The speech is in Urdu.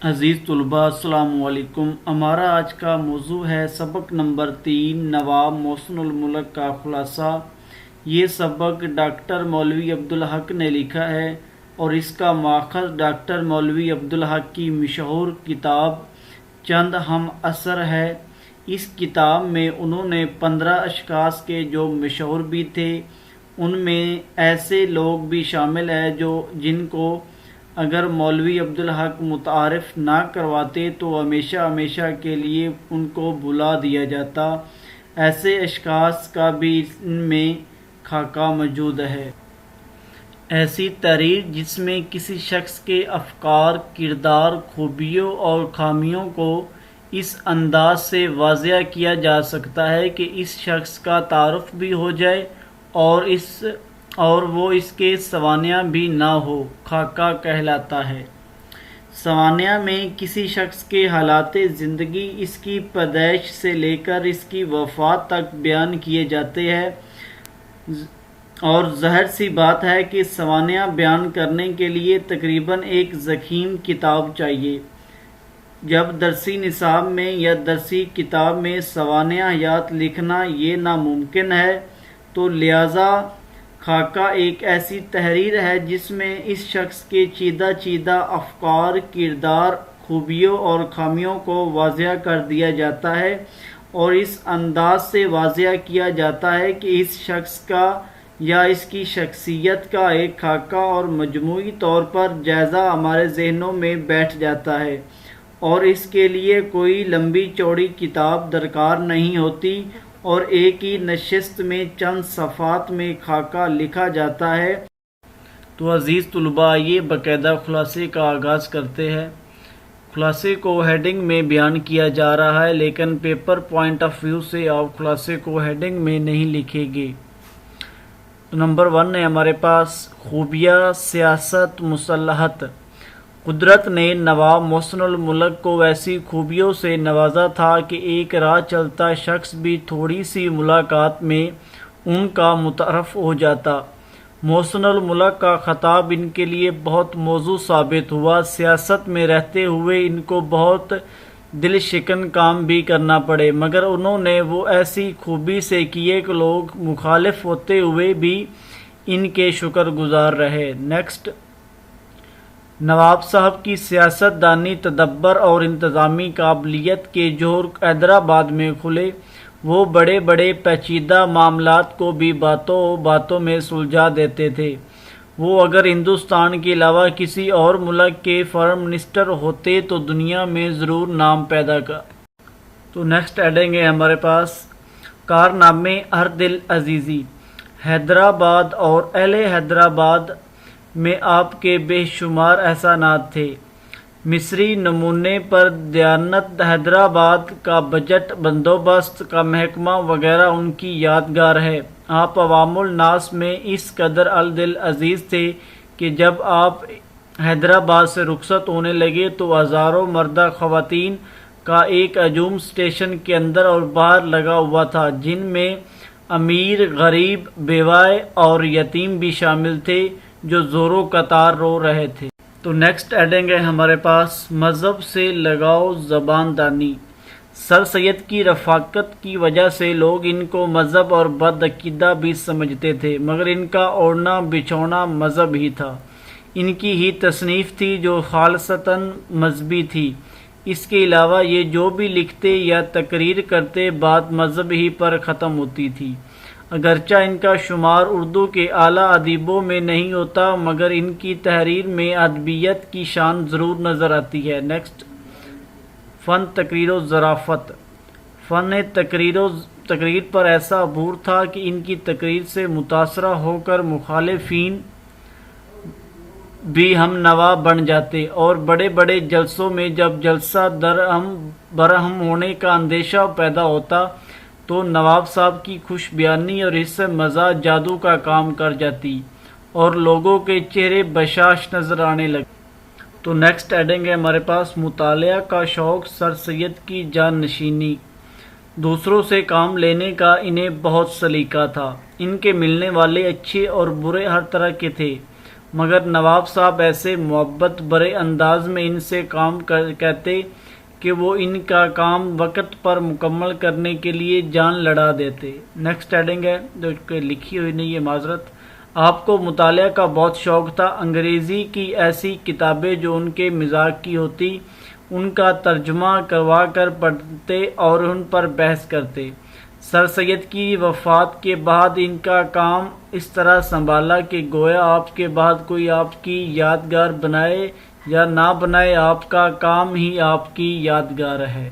عزیز طلباء السلام علیکم۔ ہمارا آج کا موضوع ہے سبق نمبر 3 نواب محسن الملک کا خلاصہ۔ یہ سبق ڈاکٹر مولوی عبدالحق نے لکھا ہے اور اس کا ماخذ ڈاکٹر مولوی عبدالحق کی مشہور کتاب چند ہم عصر ہے۔ اس کتاب میں انہوں نے 15 اشخاص کے جو مشہور بھی تھے، ان میں ایسے لوگ بھی شامل ہیں جن کو اگر مولوی عبدالحق متعارف نہ کرواتے تو ہمیشہ کے لیے ان کو بھلا دیا جاتا۔ ایسے اشخاص کا بھی ان میں خاکہ موجود ہے۔ ایسی تحریر جس میں کسی شخص کے افکار، کردار، خوبیوں اور خامیوں کو اس انداز سے واضح کیا جا سکتا ہے کہ اس شخص کا تعارف بھی ہو جائے اور وہ اس کے سوانح بھی نہ ہو، خاکہ کہلاتا ہے۔ سوانح میں کسی شخص کے حالات زندگی اس کی پیدائش سے لے کر اس کی وفات تک بیان کیے جاتے ہیں، اور ظاہر سی بات ہے کہ سوانح بیان کرنے کے لیے تقریباً ایک ضخیم کتاب چاہیے۔ جب درسی نصاب میں یا درسی کتاب میں سوانح حیات لکھنا یہ ناممکن ہے، تو لہذا خاکہ ایک ایسی تحریر ہے جس میں اس شخص کے چیدہ افکار، کردار، خوبیوں اور خامیوں کو واضح کر دیا جاتا ہے، اور اس انداز سے واضح کیا جاتا ہے کہ اس شخص کا یا اس کی شخصیت کا ایک خاکہ اور مجموعی طور پر جائزہ ہمارے ذہنوں میں بیٹھ جاتا ہے، اور اس کے لیے کوئی لمبی چوڑی کتاب درکار نہیں ہوتی، اور ایک ہی نشست میں چند صفحات میں خاکہ لکھا جاتا ہے۔ تو عزیز طلباء، یہ باقاعدہ خلاصے کا آغاز کرتے ہیں۔ خلاصے کو ہیڈنگ میں بیان کیا جا رہا ہے، لیکن پیپر پوائنٹ آف ویو سے آپ خلاصے کو ہیڈنگ میں نہیں لکھیں گے۔ تو نمبر 1 ہے ہمارے پاس خوبیاں سیاست مصلحت۔ قدرت نے نواب محسن الملک کو ایسی خوبیوں سے نوازا تھا کہ ایک راہ چلتا شخص بھی تھوڑی سی ملاقات میں ان کا متعارف ہو جاتا۔ محسن الملک کا خطاب ان کے لیے بہت موزوں ثابت ہوا۔ سیاست میں رہتے ہوئے ان کو بہت دل شکن کام بھی کرنا پڑے، مگر انہوں نے وہ ایسی خوبی سے کیے کہ لوگ مخالف ہوتے ہوئے بھی ان کے شکر گزار رہے۔ نیکسٹ، نواب صاحب کی سیاست دانی، تدبر اور انتظامی قابلیت کے جوہر حیدرآباد میں کھلے۔ وہ بڑے پیچیدہ معاملات کو بھی باتوں میں سلجھا دیتے تھے۔ وہ اگر ہندوستان کے علاوہ کسی اور ملک کے فارم منسٹر ہوتے تو دنیا میں ضرور نام پیدا کر۔ تو نیکسٹ ایڈنگ ہے ہمارے پاس کارنامے ہر دل عزیزی۔ حیدرآباد اور اہل حیدرآباد میں آپ کے بے شمار احسانات تھے۔ مصری نمونے پر دیانت، حیدرآباد کا بجٹ بندوبست کا محکمہ وغیرہ ان کی یادگار ہے۔ آپ عوام الناس میں اس قدر الدل عزیز تھے کہ جب آپ حیدرآباد سے رخصت ہونے لگے تو ہزاروں مردہ خواتین کا ایک ہجوم اسٹیشن کے اندر اور باہر لگا ہوا تھا، جن میں امیر، غریب، بیوہ اور یتیم بھی شامل تھے جو زوروں قطار رو رہے تھے۔ تو نیکسٹ ایڈنگ ہے ہمارے پاس مذہب سے لگاؤ، زبان دانی۔ سر سید کی رفاقت کی وجہ سے لوگ ان کو مذہب اور بدعقیدہ بھی سمجھتے تھے، مگر ان کا اوڑھنا بچھونا مذہب ہی تھا۔ ان کی ہی تصنیف تھی جو خالصتاً مذہبی تھی۔ اس کے علاوہ یہ جو بھی لکھتے یا تقریر کرتے بات مذہب ہی پر ختم ہوتی تھی۔ اگرچہ ان کا شمار اردو کے اعلیٰ ادیبوں میں نہیں ہوتا، مگر ان کی تحریر میں ادبیت کی شان ضرور نظر آتی ہے۔ نیکسٹ، فن تقریر و ظرافت۔ فن تقریر پر ایسا عبور تھا کہ ان کی تقریر سے متاثرہ ہو کر مخالفین بھی ہم نوا بن جاتے، اور بڑے جلسوں میں جب جلسہ برہم ہونے کا اندیشہ پیدا ہوتا تو نواب صاحب کی خوش بیانی اور اس سے مزہ جادو کا کام کر جاتی، اور لوگوں کے چہرے بشاش نظر آنے لگے۔ تو نیکسٹ ایڈنگ ہے ہمارے پاس مطالعہ کا شوق، سر سید کی جان نشینی۔ دوسروں سے کام لینے کا انہیں بہت سلیقہ تھا۔ ان کے ملنے والے اچھے اور برے ہر طرح کے تھے۔ مگر نواب صاحب ایسے محبت برے انداز میں ان سے کام کہتے کہ وہ ان کا کام وقت پر مکمل کرنے کے لیے جان لڑا دیتے۔ نیکسٹ ہیڈنگ ہے جو کہ لکھی ہوئی نہیں ہے، معذرت۔ آپ کو مطالعہ کا بہت شوق تھا، انگریزی کی ایسی کتابیں جو ان کے مزاج کی ہوتی ان کا ترجمہ کروا کر پڑھتے اور ان پر بحث کرتے۔ سر سید کی وفات کے بعد ان کا کام اس طرح سنبھالا کہ گویا آپ کے بعد کوئی آپ کی یادگار بنائے یا نہ بنائے، آپ کا کام ہی آپ کی یادگار ہے۔